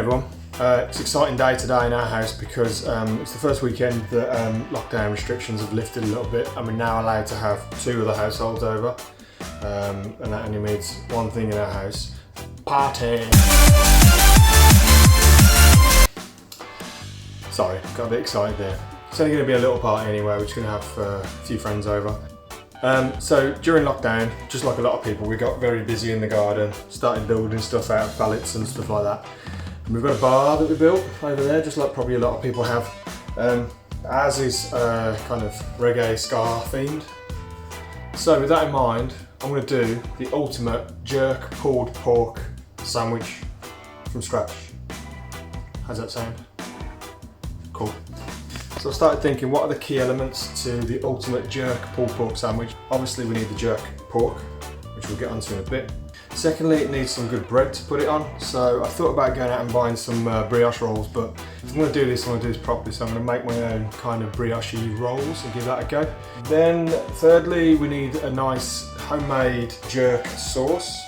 everyone. It's an exciting day today in our house because it's the first weekend that lockdown restrictions have lifted a little bit and we're now allowed to have 2 other households over, and that only means one thing in our house: party. Sorry, got a bit excited there. It's only going to be a little party anyway. We're just going to have a few friends over. So during lockdown, just like a lot of people, we got very busy in the garden, started building stuff out of pallets and stuff like that. And we've got a bar that we built over there, just like probably a lot of people have. Ours is kind of reggae ska themed. So with that in mind, I'm going to do the ultimate jerk pulled pork sandwich from scratch. How's that sound? Cool. So I started thinking, what are the key elements to the ultimate jerk pulled pork sandwich? Obviously we need the jerk pork, which we'll get onto in a bit. Secondly, it needs some good bread to put it on. So I thought about going out and buying some brioche rolls, but if I'm going to do this, I want to do this properly. So I'm going to make my own kind of brioche rolls and give that a go. Then thirdly, we need a nice homemade jerk sauce.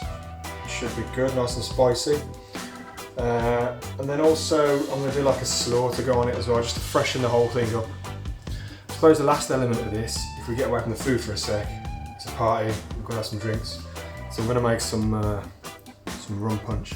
Should be good, nice and spicy. And then also I'm going to do like a slaw to go on it as well, just to freshen the whole thing up. I suppose the last element of this, if we get away from the food for a sec, it's a party, we're going to have some drinks. So I'm going to make some rum punch.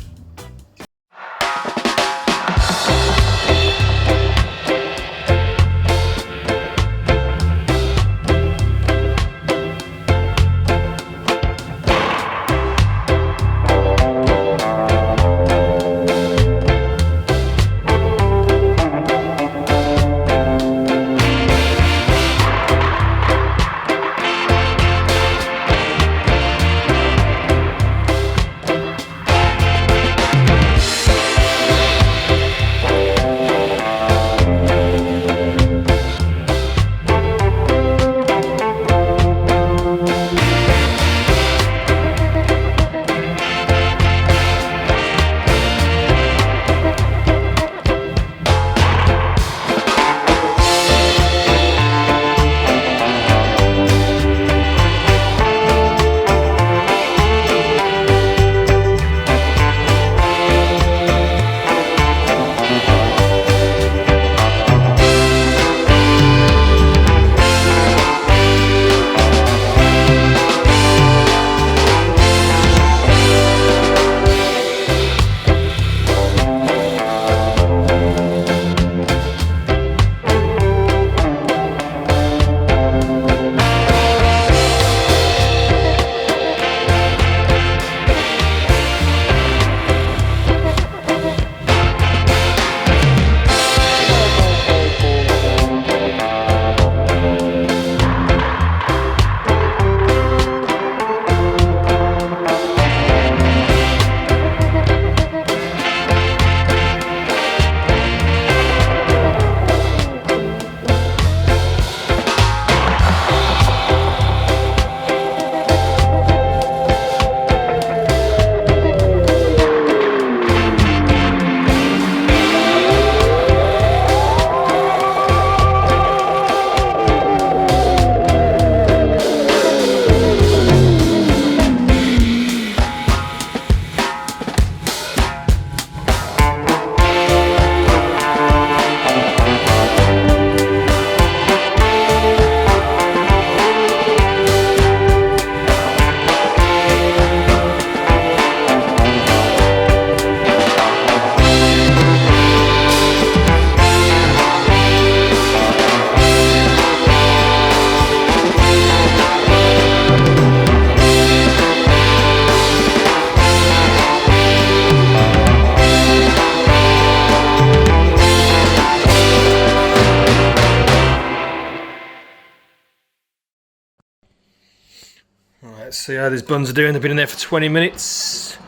Let's see how these buns are doing. They've been in there for 20 minutes.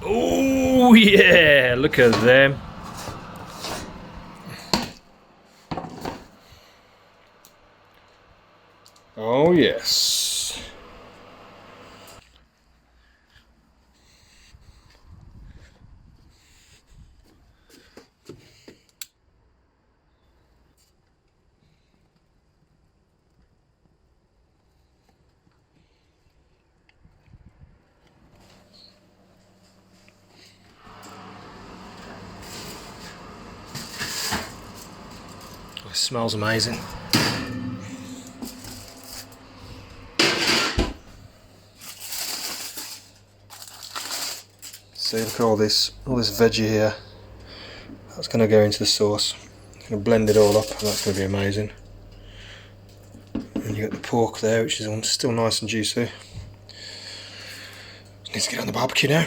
Oh yeah, look at them. Oh yes. smells amazing. See, look at all this veggie here. That's going to go into the sauce. I'm going to blend it all up, and that's going to be amazing. And you got the pork there, which is still nice and juicy. Just need to get on the barbecue now.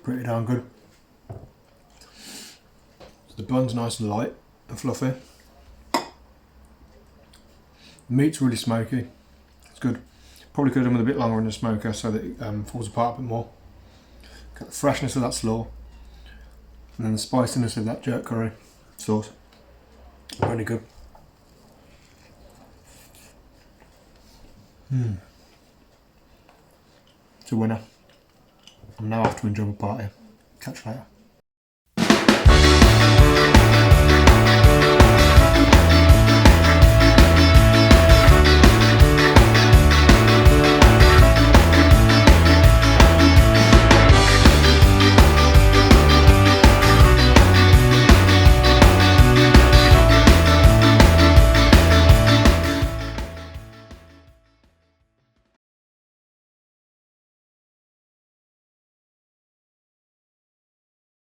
pretty darn good. So the bun's nice and light and fluffy. The meat's really smoky. It's good. Probably could have done with a bit longer in the smoker so that it falls apart a bit more. Got the freshness of that slaw, and then the spiciness of that jerk curry sauce. Really good. It's a winner. I'm now off to enjoy my party. Catch you later.